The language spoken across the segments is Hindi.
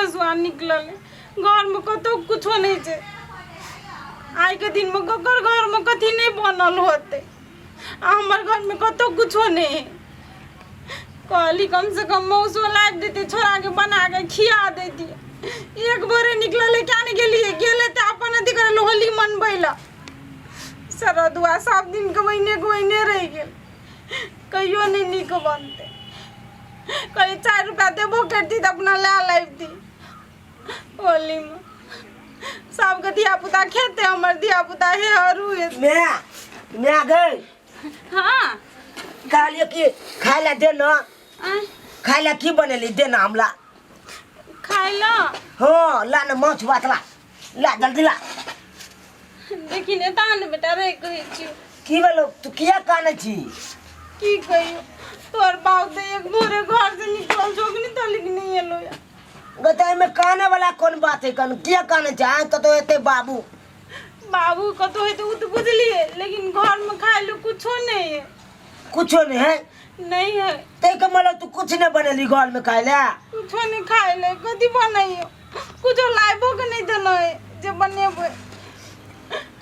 पसुआ निकलल घर में कतो कुछो नहीं छे। आई के दिन में ककर घर में कथी नहीं बनल होते हमार घर में कतो कुछो नहीं है। कहली कम से कम मौसो लाग देती छोड़ा के बना के खिया देती। एक बारे निकलले क्या नहीं गेले तो अपन अथी करे होली मनबैला सारा दुआ सब दिन के वहीने रह गेल कहियो नहीं निक बनते। कहीं 4 रुपया देबो करती तो अपना ला लाती होली में सबके दिया पुता खेते हमर दिया पुता हे हरू मैं गई। हाँ कहलिए कि खाए ला दे ना खाए ला की बनेली दे ना हमला खाए ला। हाँ ला ना माछ भात ला जल्दी ला। देखी ने तान बेटा रे कहि छी की बोलो तू किया काने छी की कहियो तोर बाप दे एक भोरे घर से निकल जोगनी तो लिख नहीं एलो या गताई में काने वाला कौन बात है कन किया काने चाहे तो एते बाबू कतो है तो उ तो बुझलिए लेकिन घर में खाए लो कुछो नहीं है। कुछो नहीं है नहीं है ते के मतलब तू कुछ नहीं बनेली घर में खाए ला कुछो नहीं खाए ले कदी बनाइयो कुछो लाइबो के नहीं देनो है जे बनेबे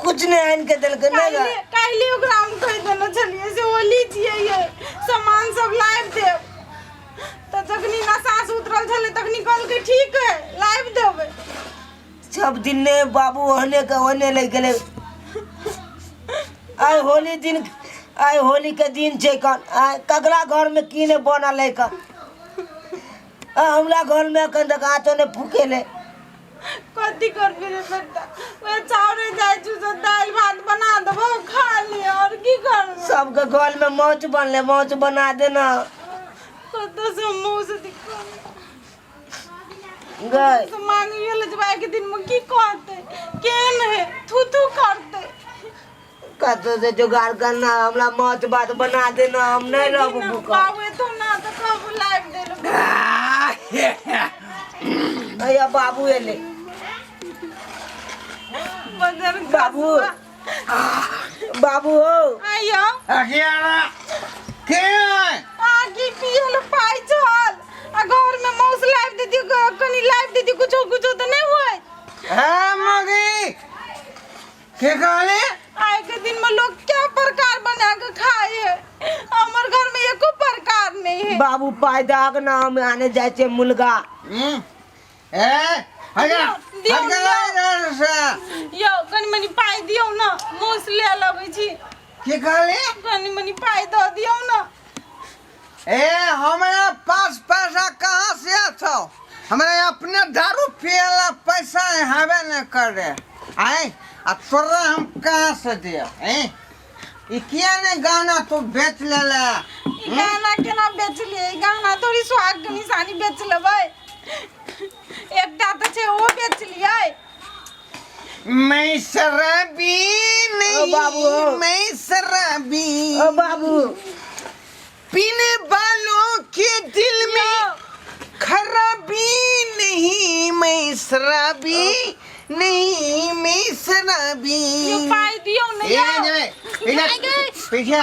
कुछ नहीं है इनके दिल के नहीं काइली ओकरा हम कह देना चलिए से होली छिए ये सामान सब लाइव दे तो जखनी ना सास उतरल छले तखनी कल के ठीक है लाइव देबे सब दिन ने बाबू होने ले गेले। आई होली के दिन छे कन कगला घर में की ने बनल है कन हमरा घर में कन आँचो ने फूकेले कथी करबे रे बेटा वे चावरे जाय छु तो दाल भात बना देबो खा ले और की करबो सबके घर में मौच बनले मौच बना देना कतो से मुंह से दिक्कत गए तो मांगियो ले जबाय के दिन में की कहते केन है थू करते कतो से जुगाड़ करना हमरा मौच भात बना देना हम नहीं रहबो भूखा बाबू तो ना तो कब लाइव दे लो अया बाबू एले बाबू बाबू हो आयो अखियाना के आगे पियल पाई चल आ घर में मौस लाइव देती कनी लाइव देती कुछो तो नहीं हुए है मगी के कहले आए के दिन में लोग क्या प्रकार बना के खाए हमर घर में एको प्रकार नहीं है। बाबू पायदाग ना हम आने जाए छे मुलगा ए हजा यो कनी मनी पाई दियो ना मौस ले लबै छी के कहले कनी मनी पाई दो दियो ना ए हमारे पास पैसा कहाँ से आता हमारे अपने दारू पियला पैसा हवे न करे आए आ तोरा हम कहाँ से दिया ये किया ने गाना तो बेच लेला गाना केना बेच लिए गाना थोड़ी सुहाग के निशानी बेच लेबै एकटा तो छे ओ बेच लियै मैं शराबी नहीं बाबू मैं शराबी ओ बाबू पीने वालों के दिल में खराबी नहीं मैं शराबी नहीं मैं शराबी ये पाई दियो नहीं पीछे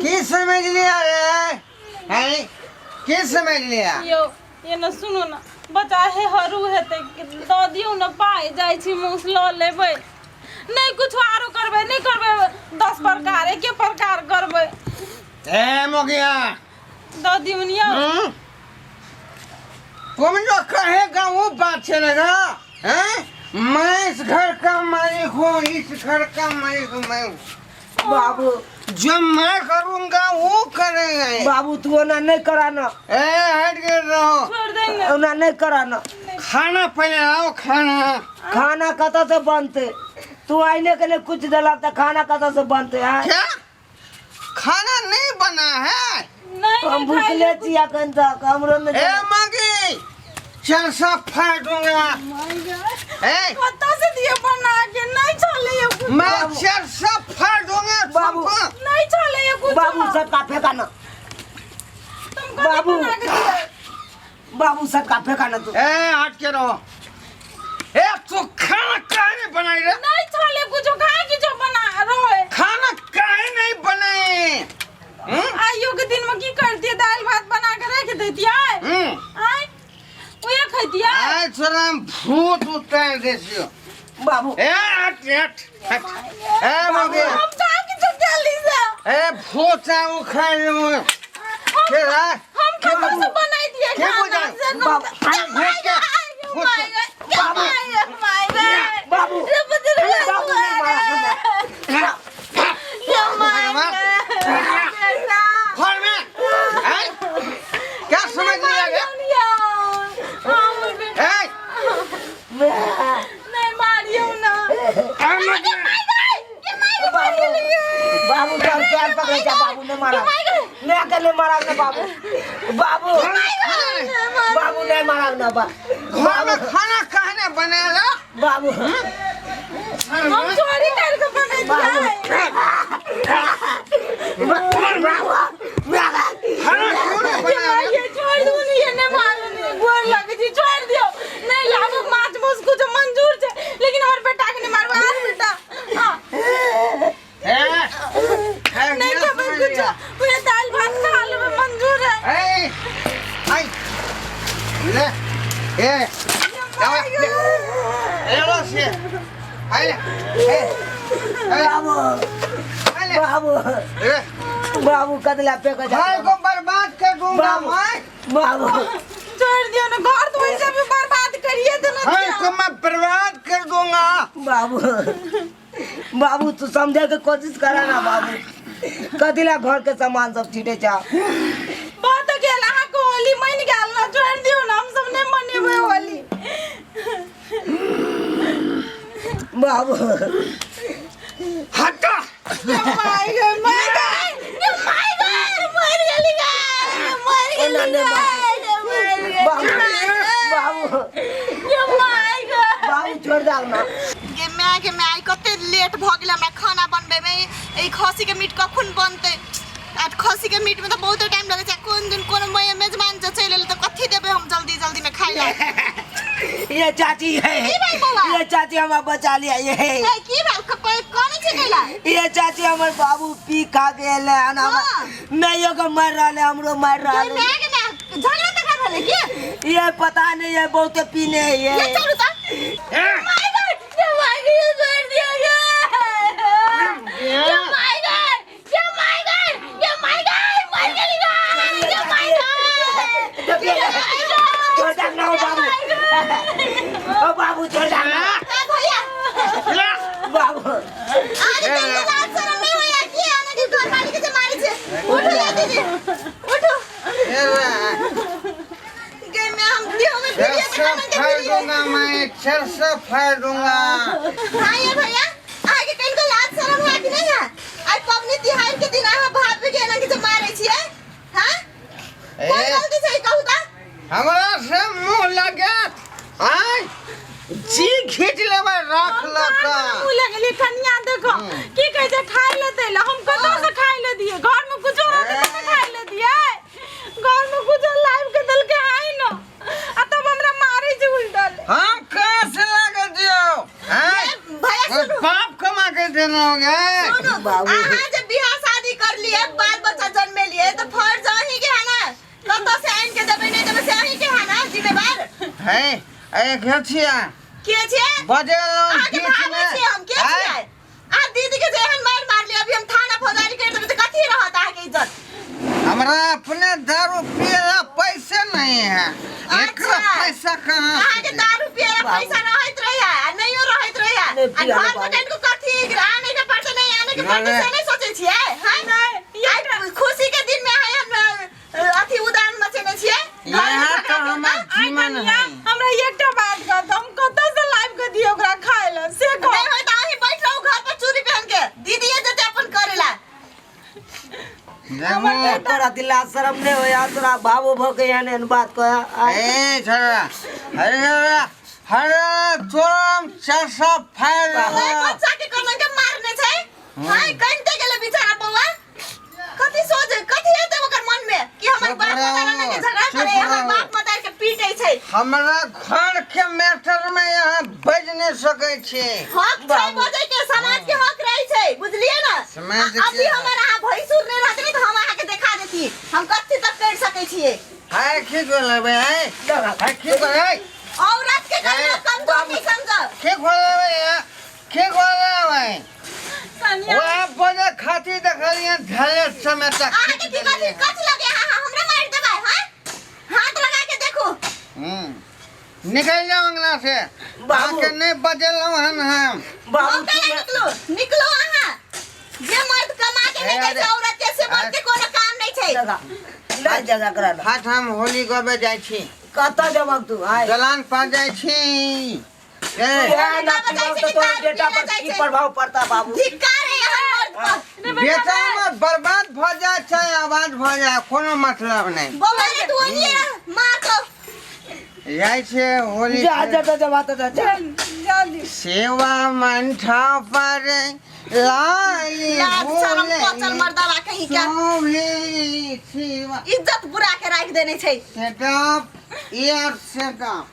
क्या समझ लिया रे क्या समझ लिया यो ये न सुनो ना बचा है हरू हेते द दियो न पाई जाय छी मुस ल लेबै नहीं कुछ आरो करबे नहीं करबे 10 प्रकार एक प्रकार करबे ए मोगिया द दिउनिया तुम जो कहेगा वो बात चलेगा हैं मैं इस घर का मालिक हूँ इस घर का मालिक मैं हूँ बाबू जो मैं करूँगा वो करेंगे बाबू तू ना नहीं कराना ए हट के रहो छोड़ देंगे ना नहीं कराना खाना पहले आओ खाना कता से बनते तू आईने के लिए कुछ दिला तो खाना कता से बनते हैं क्या खाना नहीं बना है नहीं हम भूखले चिया कन तक हमरो में ए मगी चल सब फाड़ दूंगा ए कता से दिए बना के नहीं चले ये कुछ मैं चल सब फाड़ दूंगा बाबू नहीं चले ये कुछ बाबू सब का फेंकाना तुम बाबू बना के दिए बाबू सब का फेंकाना तू ए हट के रहो ए तू खाना काहे बनाई रे नहीं चले कुछ खाए की जो बना रहे खाना काहे नहीं बनाए आइयो के दिन में की करती है दाल भात बना के रख दे देतिया आय ओए खैतिया आय छोरा हम भूत उतार देसियो बाबू ए हट ए मगे हम काम की जल्दी से ए भूत आ उखाड़ ले के रा हम कब से बनाई दिए के खाना से बाबू घर में क्या समझ नहीं आ गया नहीं मारियो ना बाबू चल चल पकड़ जा बाबू ने मारा मैं अकेले मारा ना बाबू बाबू बाबू ने मारा ना घर में खाना कहने बनेगा बाबू हम चोरी करके बनाई दिया खाना क्यों नहीं बनाया ये छोड़ दूं नहीं ये नहीं मारने गोर लग जी छोड़ दियो नहीं लाभ माछ मुझको जो मंजूर है लेकिन और बेटा के नहीं मारवा बेटा हां नहीं खबर कुछ पूरा दाल भात खा लो मंजूर है आई ले ए लो से आई बाबू बाबू बाबू कदला पे का भाई को बर्बाद कर दूंगा मैं बाबू छोड़ दियो ना घर तो वैसे भी बर्बाद करिए देना भाई को मैं बर्बाद कर दूंगा बाबू बाबू तू समझे के कोशिश करा ना बाबू कदिला घर के सामान सब छीटे जा बात के लहा को होली मन गेल ना छोड़ दियो ना हम सब ने मनेबे होली बाबू हटा माय गॉड मर गेली बाबू बाबू छोड़ जाओ ना के मैं कते लेट भ गेल हमरा खाना बनबे में ए खसी के मीट कखन बनते आज खसी के मीट में तो बहुत टाइम लगे छै कोन दिन कोन मेजबान जे चले तो कथि देबे हम जल्दी जल्दी में खाइ ला ये चाची है ये चाची हमारा बचा लिया ये ए की भाई कोन छै कैला ये चाची हमारे बाबू पी खा गेल है ना मैं यो को मार रहले हमरो मार रहले मैं के ना झगड़ा त कर रहले की ये पता नहीं ये बहुत पीने है ये चलू त माय गॉड ये माय गॉड कर दिया ये माय गॉड ये माय गॉड ये माय गॉड मर गेली ये माय गॉड छोड़ दे ना बाबू ओ बाबू छोड़ दे ना भैया बाबू आज तक रात से नहीं होया कि आने की घर वाली के मारी छे उठो या दीदी उठो के मैं हम दियो में वीडियो बनाने के फाड़ दूंगा मैं चर से फाड़ दूंगा हां ये भैया आगे कहीं को लाज शर्म है कि नहीं है आज पवनी तिहार के दिन आ भाग के ना कि मारे छिए हां कोई गलती से कहू ता हमरा से मुंह लगा आय जी खींच लेबे रख लका मुंह लगली कन्या देखो की कह जे खाइ ले देला हम कतौ से खाइ ले दिए घर में कुछ और के खाइ ले दिए घर में कुछ लाइव के दल के आई न आ तब हमरा मारे जे उल्टल हम कहां से लगा दियो हैं भैया सुनो बाप कमा के देना होगा सुनो आज बियाह शादी कर लिए बाल बच्चा जन्म लिए तो फर्ज ही के है ना कतो से आइन के देबे नहीं देबे से ही के है ना जिम्मेदार है ए घेछिया के छे बजेलो आगे भागे छे हम के छे आ दीदी के जेहन मार लिए अभी हम थाना फौजदारी कर देबे तो कथि रहत आगे इज्जत हमरा अपने दारू पिएला पैसे नहीं है एक पैसा कहां आगे दारू पिएला पैसा रहत रहिया आ नहियो रहत रहिया आ घर में को कथि आने के पड़ते नहीं आने के पड़ते से नहीं सोचे छिए हां नहीं ये खुशी के दिन में है हम अथि उदान मचेने छिए यहाँ तो हमर जीवन है हमरा एकटा बात कर हम कतौ से लाइव के दियो ओकरा खाइ ले से कह नहीं होय त आही बैठ रहू घर पर चूड़ी पहन के दीदी ये जते अपन करेला देखो तोरा दिला शर्म नहीं होया तोरा बाबू भोके याने बात को ए छड़ा हरे तोरम चरसा फाड़ बच्चा के कोन के मारने छै हाय कनते गेले बेचारा बौआ कथि सोचे कथि हेते ओकर मन में कि हमर बाप मतारा के झगड़ा करे हमर बाप मतार के पीटे छै हमरा घर के मैटर में यहाँ बज नहीं सके छी हक छै बजे के समाज के हक रही छै बुझलिए ना समाज के अभी हमरा भैंसुर नहीं रहते तो हम आके दिखा देती हम कथि तक कर सके छिए आए ठीक बोले बे आए ठीक बोले औरत के कहीं कमजोर नहीं समझो। ठीक बोले बे ठीक बोले भाई कन्या वो बोले खाती देखलिए धले समय तक आगे की कच लगे हमरा मार देबे हां हाथ लगा के देखो। निकल जाओ अंगना से बाबू। आके नहीं बजल हम बाबू हम कहे निकलो अहाँ जे मर्द कमा के नहीं अरे, दै छै औरत के से मर्द के कोनो काम नहीं छै। नहीं जगह करा हाथ हम होली गबे जाइ छी कत जमक तू आय दलान पर जाइ छी यहाँ ना पीओ तो तोरा बेटा पर की प्रभाव पड़ता बाबू। धिक्कार है यहाँ मर्द पर। बेटा में बर्बाद भ जाए छै आवाज भ जाए कोनो मतलब नहीं बौआ ने तू नहीं मार दो। जाइ छै होली जा जा तो जमाता जा जल्दी सेवा मंठा पर लाई लाज शरम भोले कोचल मर्दवा कहीं का सोभी सेवा इज्जत बुरा के राख देने छै। सेटअप एयर सेटअप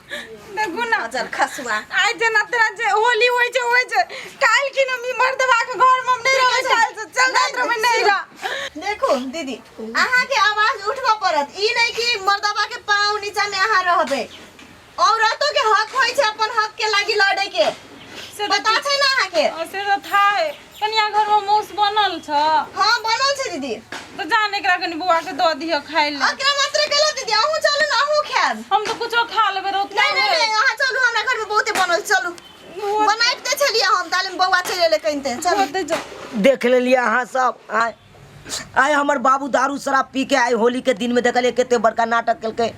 देखू ना नजर खसुआ आइ जेना तेरा जे होली होइ छै काल की नमी मर्दवा के घर में नहीं रहे काल से चल जात रहे नहीं रा। देखो दीदी अहाँ के आवाज उठबा पड़त ई नहीं कि मर्दवा के पाँव नीचा में अहाँ रहबे। औरतों के हक होइ छै अपन हक के लागी लड़े के से पता छै ना अहाँ के। से तो था कन्या घर में मौस बनल छ हां बनल छै दीदी तो जाने एकरा कनी बुआ के दो दियो खाइ ले। अकरा मात्र केला दीदी अहू चलू ना अहू खाब। हम तो कुछो खा लेबे रोत नहीं नहीं नहीं अहाँ चलू हमरा घर में बहुते बनल चलू बनाइते छलिए हम तालिम बौआ चले ले कहिते चलू। होते जा देख ले लिया अहाँ सब आय आय हमर बाबू दारू शराब पी के आय होली के दिन में देखलिए केते बड़का नाटक केलके।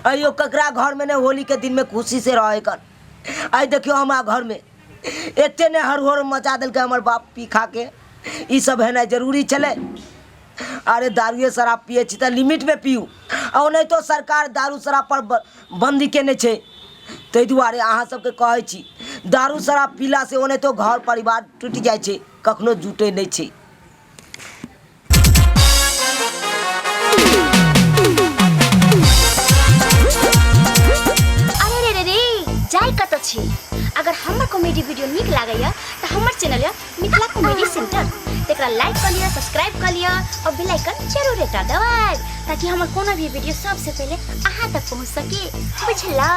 अयो ककरा घर में ने होली के दिन में खुशी से रहे कर आय देखियो हमरा घर में एते ने हरहोर मचा देलके हमर बाप पी खा के। ई सब है ना जरूरी चले। अरे दारूए शराब पिए छी त लिमिट में पीऊ और नहीं तो सरकार दारू शराब पर बंदी केने छै। ताहि दुआरे अहाँ सबके कहै छी दारू शराब पीला से ओने तो घर परिवार टूट जाइ छै कखनो जुटे नहीं छै। अरे रे रे जाय कत छी। अगर हमर कॉमेडी वीडियो नीक लागैया त हमर चैनल या मिथिला कॉमेडी सेंटर तेकरा लाइक कर लिया सब्सक्राइब कर लिया और बेल आइकन जरूर एकटा दबाएब ताकि हमर कोनो भी वीडियो सबसे पहले अहाँ तक पहुंच सके। बुझलौ?